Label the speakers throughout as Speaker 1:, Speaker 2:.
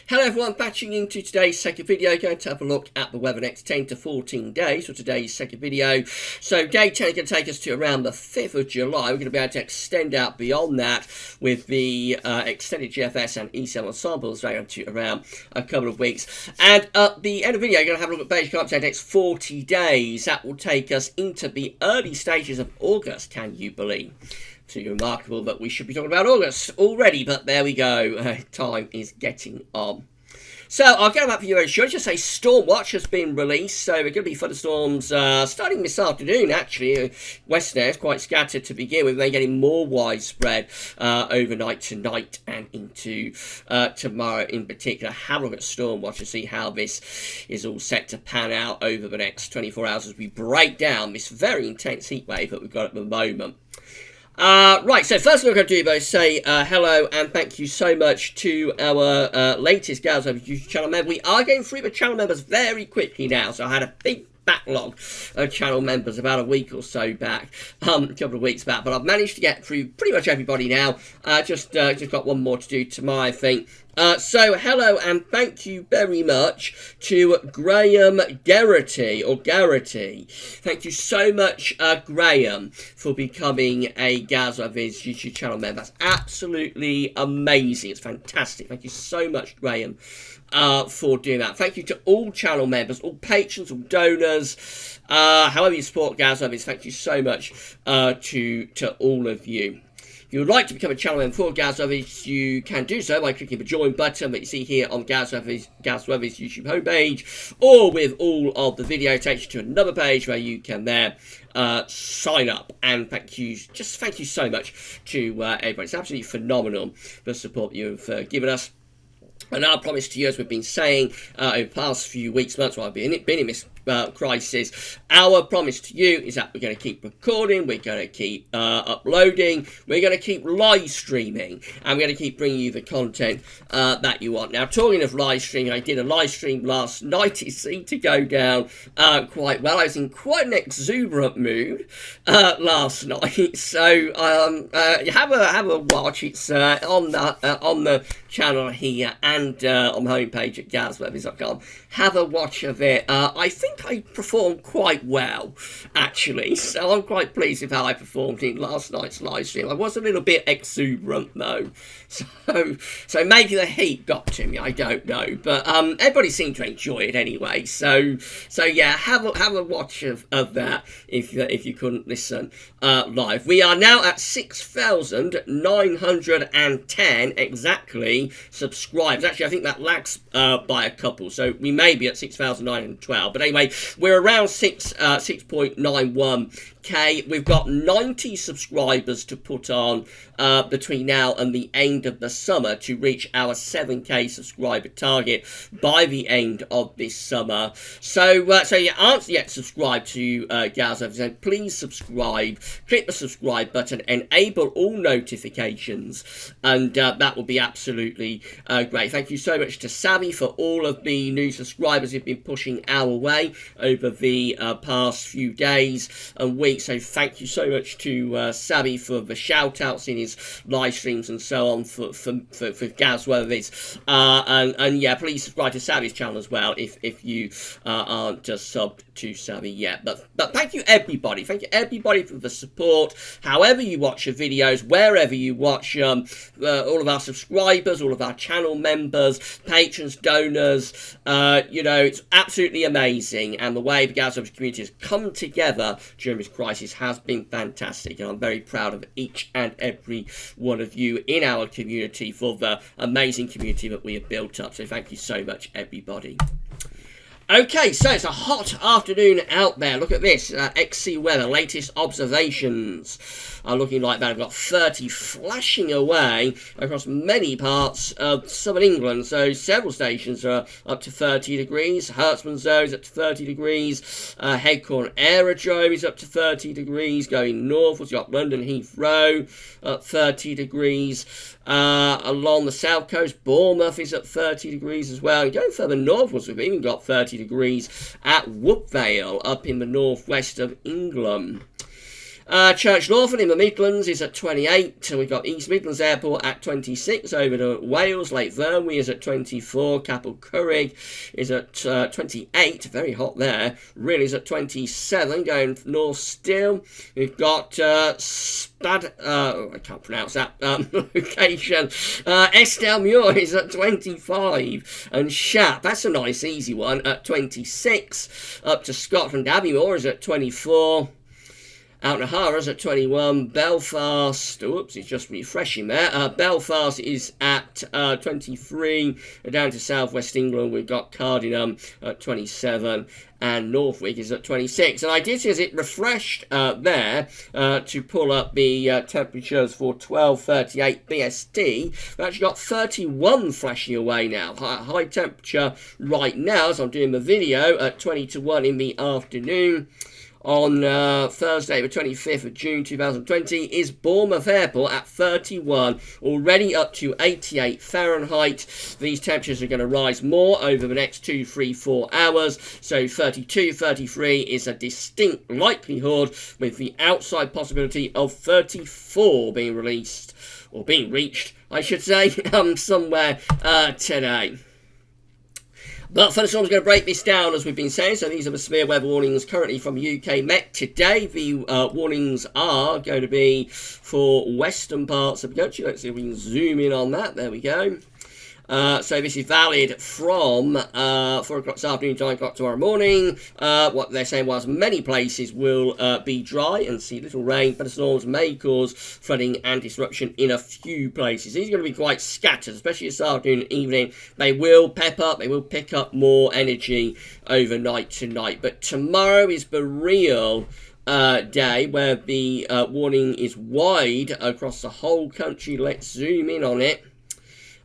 Speaker 1: Hello everyone, batching into today's second video, going to have a look at the weather next 10 to 14 days for today's second video. So day 10 is going to take us to around the 5th of July. We're going to be able to extend out beyond that with the extended GFS and ECM ensembles going to around a couple of weeks. And at the end of the video, you're going to have a look at beige climate next 40 days. That will take us into the early stages of August, can you believe? Absolutely remarkable that we should be talking about August already, but there we go. Time is getting on. So I'll get back for you very short. Just say Storm Watch has been released, so we're going to be thunderstorms starting this afternoon. Actually, western air is quite scattered to begin with, then getting more widespread overnight tonight and into tomorrow in particular. Have a look at Storm Watch and see how this is all set to pan out over the next 24 hours as we break down this very intense heat wave that we've got at the moment. Right, so first we're going to do is say hello and thank you so much to our latest GavsWeatherVids YouTube channel member. We are going through the channel members very quickly now, so I had a big backlog of channel members about a week or so back, a couple of weeks back, but I've managed to get through pretty much everybody now. Just got one more to do tomorrow, I think. So hello and thank you very much to Graham Garrity. Thank you so much, Graham, for becoming a GavsWeatherVids YouTube channel member. That's absolutely amazing. It's fantastic. Thank you so much, Graham, for doing that. Thank you to all channel members, all patrons, all donors, however you support GavsWeatherVids. Thank you so much to all of you. If you would like to become a channel member for GavsWeatherVids, you can do so by clicking the join button that you see here on GavsWeatherVids YouTube homepage, or with all of the video takes you to another page where you can there sign up. And thank you so much to everybody. It's absolutely phenomenal the support you've given us. And our promise to you, as we've been saying over the past few weeks, months while I've been in this crisis, our promise to you is that we're going to keep recording, we're going to keep uploading, we're going to keep live streaming, and we're going to keep bringing you the content that you want. Now, talking of live streaming, I did a live stream last night. It seemed to go down quite well. I was in quite an exuberant mood last night, so have a watch. It's on the channel here and on the homepage at GavsWeatherVids.com. Have a watch of it. I think I performed quite well, actually, so I'm quite pleased with how I performed in last night's live stream. I was a little bit exuberant though, so maybe the heat got to me, I don't know, but everybody seemed to enjoy it anyway, so yeah, have a watch of that if you couldn't listen live. We are now at 6,910 exactly subscribers. Actually, I think that lags by a couple, so we may be at 6,912, but anyway, we're around 6.91k. We've got 90 subscribers to put on between now and the end of the summer to reach our 7k subscriber target by the end of this summer. So you aren't yet subscribed to GavsWeatherVids, please subscribe. Click the subscribe button, enable all notifications, and that will be absolutely great. Thank you so much to Savvy for all of the new subscribers who've been pushing our way over the past few days and weeks. So thank you so much to Savvy for the shout outs in his live streams and so on for GavsWeatherVids. And yeah, please subscribe to Savvy's channel as well if you aren't subbed to Savvy yet. But thank you everybody. Thank you everybody for the support. However you watch your videos, wherever you watch all of our subscribers, all of our channel members, patrons, donors, you know, it's absolutely amazing, and the way the GavsWeatherVids community has come together during this crisis has been fantastic, and I'm very proud of each and every one of you in our community for the amazing community that we have built up. So thank you so much, everybody. Okay, so it's a hot afternoon out there. Look at this, XC weather, latest observations are looking like that. I've got 30 flashing away across many parts of southern England. So several stations are up to 30 degrees. Hertzman Zone is up to 30 degrees. Headcorn Aerodrome is up to 30 degrees. Going northwards, you've got London Heathrow up 30 degrees. Along the south coast, Bournemouth is at 30 degrees as well. And going further northwards, we've even got 30 degrees at Woodvale up in the northwest of England. Church Norfolk in the Midlands is at 28. We've got East Midlands Airport at 26. Over to Wales, Lake Vyrnwy is at 24. Capel Currig is at 28. Very hot there. Really is at 27. Going north still. We've got I can't pronounce that location. Estelmuir is at 25. And Shap, that's a nice easy one, at 26. Up to Scotland, Abbeymoor is at 24. Outnahara's at 21. Belfast, oops, it's just refreshing there. Belfast is at 23. Down to southwest England, we've got Cardinham at 27. And Northwick is at 26. And I did see as it refreshed there to pull up the temperatures for 12:38 BST. We've actually got 31 flashing away now. High temperature right now as I'm doing the video at 20 to 1 in the afternoon. On Thursday, the 25th of June 2020, is Bournemouth Airport at 31, already up to 88 Fahrenheit. These temperatures are going to rise more over the next 2, 3, 4 hours. So 32, 33 is a distinct likelihood, with the outside possibility of 34 being released, or being reached, I should say, somewhere today. But thunderstorms are going to break this down, as we've been saying. So these are the severe weather warnings currently from UK Met today. The warnings are going to be for western parts of the country. Let's see if we can zoom in on that. There we go. So this is valid from 4 o'clock this afternoon to 9 o'clock tomorrow morning. What they're saying was many places will be dry and see little rain, but the storms may cause flooding and disruption in a few places. These are going to be quite scattered, especially this afternoon and evening. They will pep up, they will pick up more energy overnight tonight. But tomorrow is the real day where the warning is wide across the whole country. Let's zoom in on it.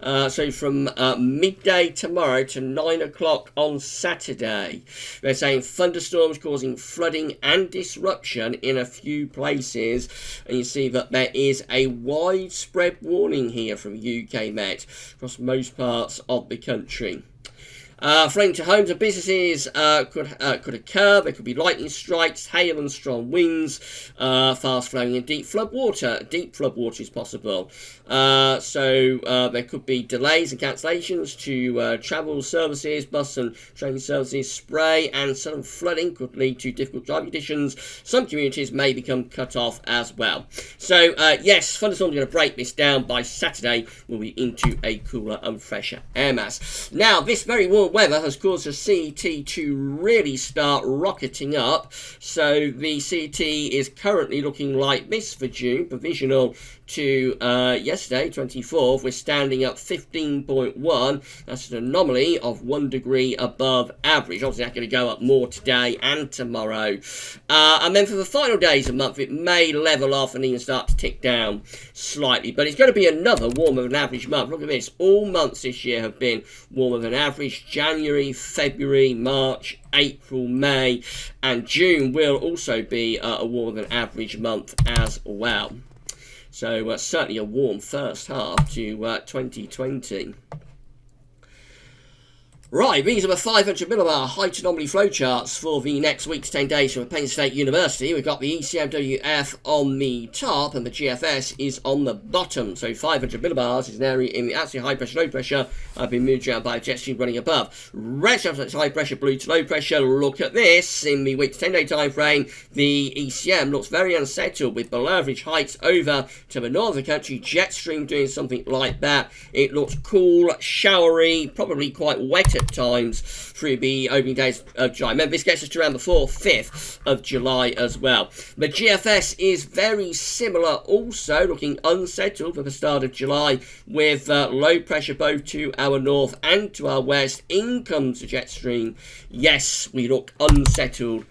Speaker 1: So from midday tomorrow to 9 o'clock on Saturday, they're saying thunderstorms causing flooding and disruption in a few places. And you see that there is a widespread warning here from UK Met across most parts of the country. Flooding to homes and businesses could occur. There could be lightning strikes, hail and strong winds, fast flowing and deep flood water. Deep flood water is possible. So there could be delays and cancellations to travel services, bus and train services. Spray and sudden flooding could lead to difficult driving conditions. Some communities may become cut off as well. So yes, thunderstorms are going to break this down. By Saturday, we'll be into a cooler and fresher air mass. Now, this very warm weather has caused the CET to really start rocketing up. So the CET is currently looking like this for June, provisional to yesterday, 24th. We're standing at 15.1. That's an anomaly of 1 degree above average. Obviously, that's going to go up more today and tomorrow. And then for the final days of the month, it may level off and even start to tick down slightly. But it's going to be another warmer than average month. Look at this. All months this year have been warmer than average. January, February, March, April, May, and June will also be a warmer than average month as well. So certainly a warm first half to 2020. Right, these are the 500 millibar height anomaly flowcharts for the next week's 10 days from Penn State University. We've got the ECMWF on the top and the GFS is on the bottom. So 500 millibars is an area in the absolute high pressure, low pressure. I've been moved around by a jet stream running above. Red stuff that's high pressure, blue to low pressure. Look at this. In the week's 10-day time frame, the ECM looks very unsettled with below average heights over to the north of the country. Jet stream doing something like that. It looks cool, showery, probably quite wet at times through the opening days of July. Remember, this gets us to around the 4th, 5th of July as well. The GFS is very similar also, looking unsettled for the start of July with low pressure both to our north and to our west. In comes the jet stream. Yes, we look unsettled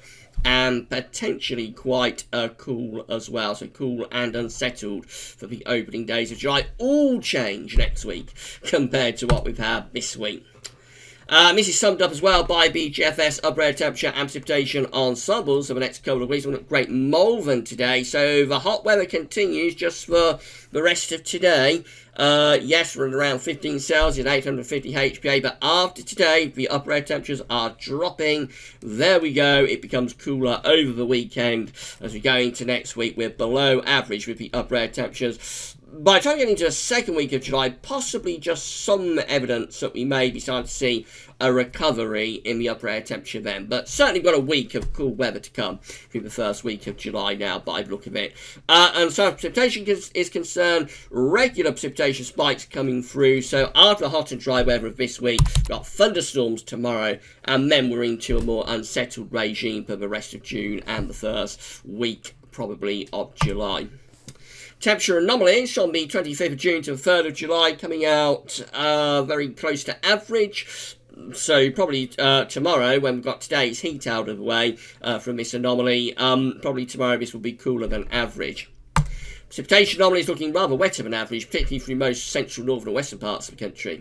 Speaker 1: and potentially quite cool as well. So cool and unsettled for the opening days of July. All change next week compared to what we've had this week. This is summed up as well by the GFS upper air temperature and precipitation ensembles for the next couple of weeks. We've got Great Malvern today, so the hot weather continues just for the rest of today. Yes, we're around 15 Celsius, 850 HPA, but after today, the upper air temperatures are dropping. There we go. It becomes cooler over the weekend. As we go into next week, we're below average with the upper air temperatures. By the time we get into the second week of July, possibly just some evidence that we may be starting to see a recovery in the upper air temperature then. But certainly we've got a week of cool weather to come through the first week of July now, by the look of it. And so precipitation is concerned, regular precipitation spikes coming through. So after the hot and dry weather of this week, we've got thunderstorms tomorrow, and then we're into a more unsettled regime for the rest of June and the first week, probably, of July. Temperature anomalies on the 25th of June to the 3rd of July coming out very close to average. So probably tomorrow, when we've got today's heat out of the way from this anomaly, probably tomorrow this will be cooler than average. Precipitation anomaly is looking rather wetter than average, particularly through most central, northern and western parts of the country.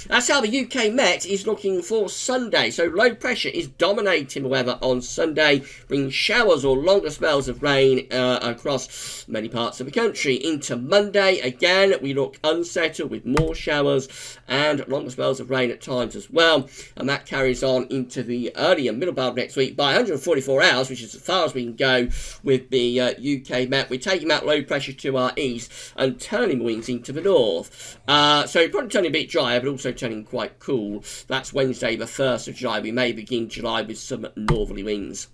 Speaker 1: That's how the UK Met is looking for Sunday. So low pressure is dominating the weather on Sunday, bringing showers or longer spells of rain across many parts of the country. Into Monday, again, we look unsettled with more showers and longer spells of rain at times as well. And that carries on into the early and middle part of next week by 144 hours, which is as far as we can go with the UK Met. We're taking that low pressure to our east and turning winds into the north. So probably turning a bit drier, but also turning quite cool. That's Wednesday, the 1st of July. We may begin July with some northerly winds.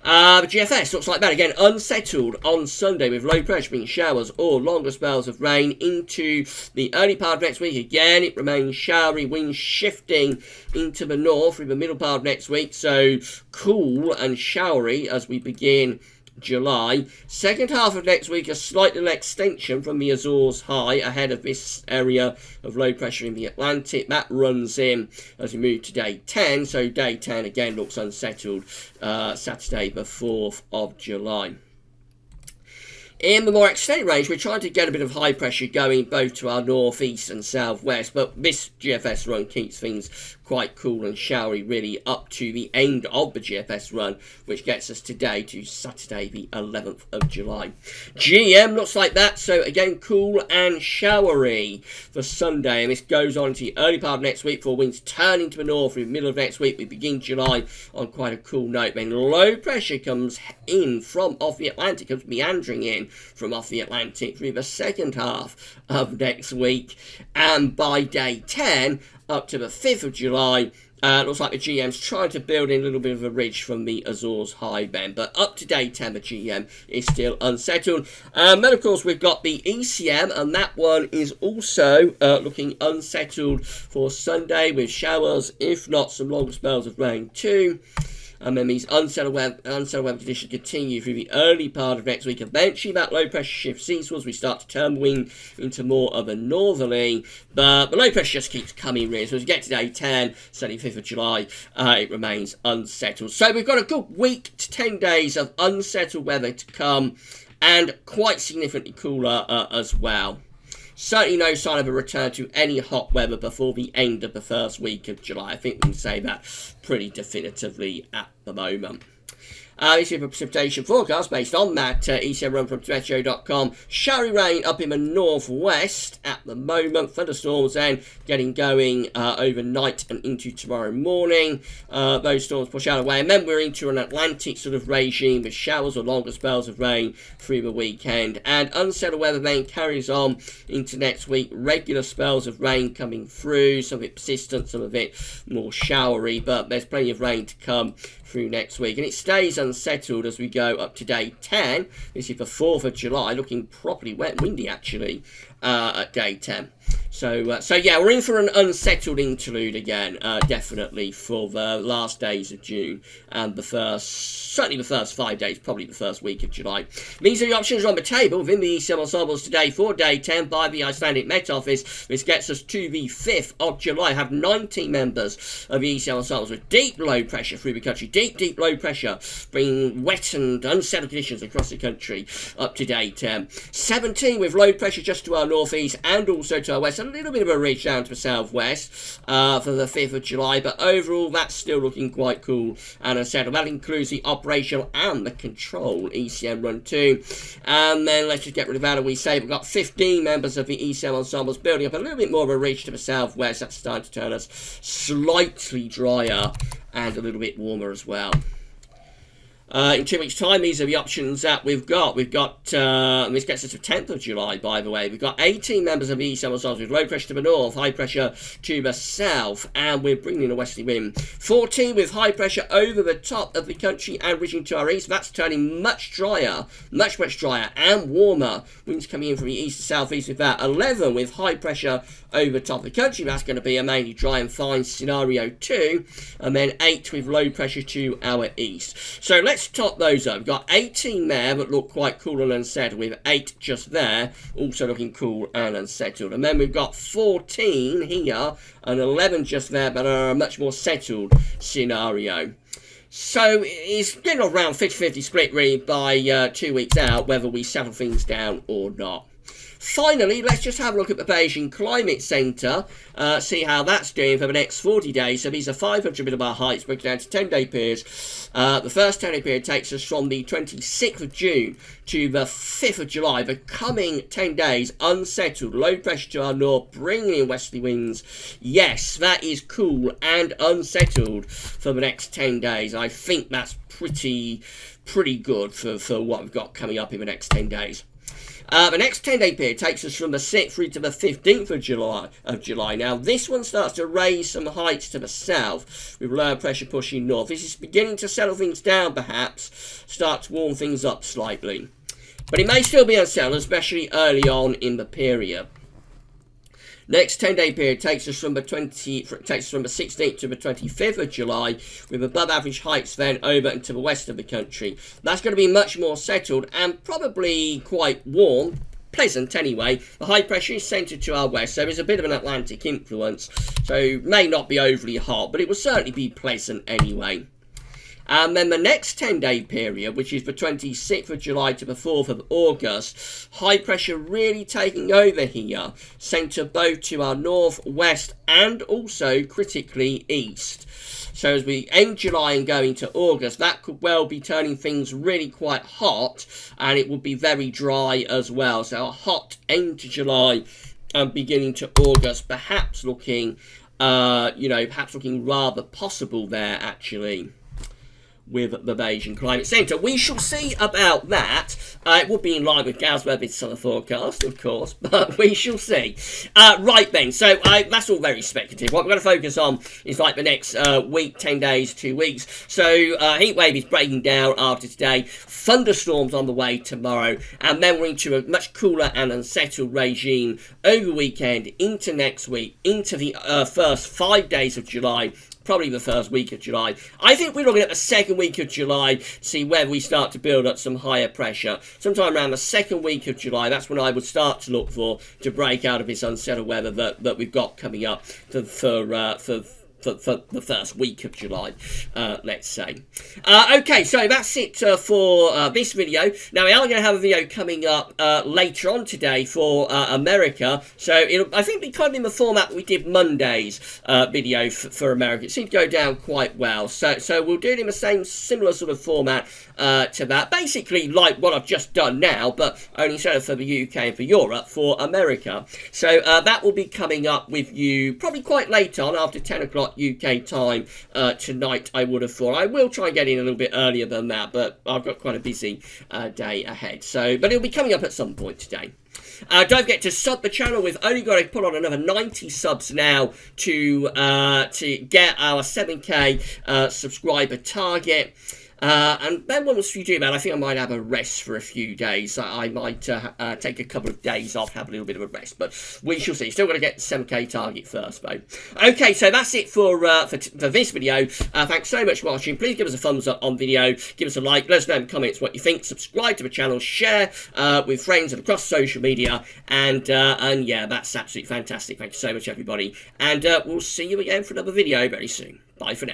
Speaker 1: The GFS looks like that again, unsettled on Sunday with low pressure being showers or longer spells of rain into the early part of next week. Again, it remains showery, winds shifting into the north through the middle part of next week. So cool and showery as we begin July. Second half of next week, a slight little extension from the Azores high ahead of this area of low pressure in the Atlantic. That runs in as we move to day 10. So day 10 again looks unsettled Saturday the 4th of July. In the more extended range, we're trying to get a bit of high pressure going both to our northeast and southwest, but this GFS run keeps things quite cool and showery really up to the end of the GFS run, which gets us today to Saturday the 11th of July. GM looks like that, so again cool and showery for Sunday, and this goes on to the early part of next week for winds turning to the north through the middle of next week. We begin July on quite a cool note. Then low pressure comes in from off the Atlantic, comes meandering in from off the Atlantic through the second half of next week, and by day 10 up to the 5th of July, looks like the GM's trying to build in a little bit of a ridge from the Azores high then, but up to day 10 the GM is still unsettled. Then of course we've got the ECM, and that one is also looking unsettled for Sunday with showers, if not some longer spells of rain too. And then these unsettled weather conditions continue through the early part of next week. Eventually, that low pressure shifts eastwards. We start to turn the wind into more of a northerly, but the low pressure just keeps coming in. So as we get to day 10, certainly 5th of July, it remains unsettled. So we've got a good week to 10 days of unsettled weather to come, and quite significantly cooler as well. Certainly no sign of a return to any hot weather before the end of the first week of July. I think we can say that pretty definitively at the moment. This is a precipitation forecast based on that ECM run from torrential.com. Showery rain up in the northwest at the moment. Thunderstorms then getting going overnight and into tomorrow morning. Those storms push out away, and then we're into an Atlantic sort of regime with showers or longer spells of rain through the weekend. And unsettled weather then carries on into next week. Regular spells of rain coming through, some of it persistent, some of it more showery, but there's plenty of rain to come through next week, and it stays unsettled as we go up to day 10. This is the 4th of July, looking properly wet and windy actually at day 10. So yeah, we're in for an unsettled interlude again, definitely for the last days of June and certainly the first 5 days, probably the first week of July. These are the options on the table within the ECM ensembles today for day 10 by the Icelandic Met Office. This gets us to the 5th of July. Have 19 members of the ECM ensembles with deep low pressure through the country. Deep low pressure, bringing wet and unsettled conditions across the country up to day 10. 17 with low pressure just to our northeast and also to our west. A little bit of a ridge down to the southwest for the 5th of July, but overall that's still looking quite cool and unsettled. That includes the operational and the control ECM run 2. And then let's just get rid of that, and we say we've got 15 members of the ECM ensembles building up a little bit more of a ridge to the southwest. That's starting to turn us slightly drier and a little bit warmer as well. In 2 weeks' time, these are the options that we've got. And this gets us to 10th of July, by the way. We've got 18 members of the east ensembles with low pressure to the north, high pressure to the south, and we're bringing in a westerly wind. 14 with high pressure over the top of the country and ridging to our east. That's turning much drier, much drier and warmer. Winds coming in from the east to southeast with that. 11 with high pressure over top of the country. That's going to be a mainly dry and fine scenario 2. And then 8 with low pressure to our east. So let's top those up. We've got 18 there that look quite cool and unsettled, with 8 just there also looking cool and unsettled. And then we've got 14 here and 11 just there, but are a much more settled scenario. So it's getting around 50-50 split really by 2 weeks out, whether we settle things down or not. Finally, let's just have a look at the Beijing Climate Centre, see how that's doing for the next 40 days. So these are 500 millibar heights, broken down to 10-day periods. The first 10-day period takes us from the 26th of June to the 5th of July. The coming 10 days, unsettled, low pressure to our north, bringing in westerly winds. Yes, that is cool and unsettled for the next 10 days. I think that's pretty good for what we've got coming up in the next 10 days. The next 10-day period takes us from the 6th through to the 15th of July. Now, this one starts to raise some heights to the south with lower pressure pushing north. This is beginning to settle things down, perhaps, start to warm things up slightly. But it may still be unsettled, especially early on in the period. Next 10-day period takes us from the 16th to the 25th of July, with above average heights then over and to the west of the country. That's going to be much more settled and probably quite warm. Pleasant anyway. The high pressure is centred to our west, so there's a bit of an Atlantic influence. So may not be overly hot, but it will certainly be pleasant anyway. And then the next 10-day period, which is the 26th of July to the 4th of August, high pressure really taking over here, centred both to our north, west, and also critically east. So as we end July and go into August, that could well be turning things really quite hot, and it will be very dry as well. So a hot end to July and beginning to August, perhaps looking, perhaps looking rather possible there actually, with the Beijing Climate Centre. We shall see about that. It would be in line with GavsWeatherVids summer forecast, of course, but we shall see. Right then, so that's all very speculative. What we're going to focus on is like the next week, 10 days, 2 weeks. So Heatwave is breaking down after today. Thunderstorms on the way tomorrow, and then we're into a much cooler and unsettled regime over the weekend, into next week, into the first 5 days of July, probably the first week of July. I think we're looking at the second week of July to see whether we start to build up some higher pressure. Sometime around the second week of July, that's when I would start to look for to break out of this unsettled weather that we've got coming up for the first week of July, let's say. Okay, so that's it for this video. Now, we are going to have a video coming up later on today for America. So it'll, I think, be kind of in the format that we did Monday's video for America. It seemed to go down quite well. So we'll do it in the same similar sort of format to that. Basically like what I've just done now, but only instead of for the UK and for Europe, for America. So that will be coming up with you probably quite late on, after 10 o'clock UK time tonight, I would have thought. I will try and get in a little bit earlier than that, but I've got quite a busy day ahead. So, but it'll be coming up at some point today. Don't forget to sub the channel. We've only got to put on another 90 subs now to get our 7k subscriber target. And then once you do that, I think I might have a rest for a few days. I might take a couple of days off, have a little bit of a rest, but we shall see. Still got to get the 7k target first, though. Okay, so that's it for this video. Thanks so much for watching. Please give us a thumbs up on video, give us a like, let us know in the comments what you think, subscribe to the channel, share with friends and across social media, and yeah, that's absolutely fantastic. Thank you so much, everybody, and we'll see you again for another video very soon. Bye for now.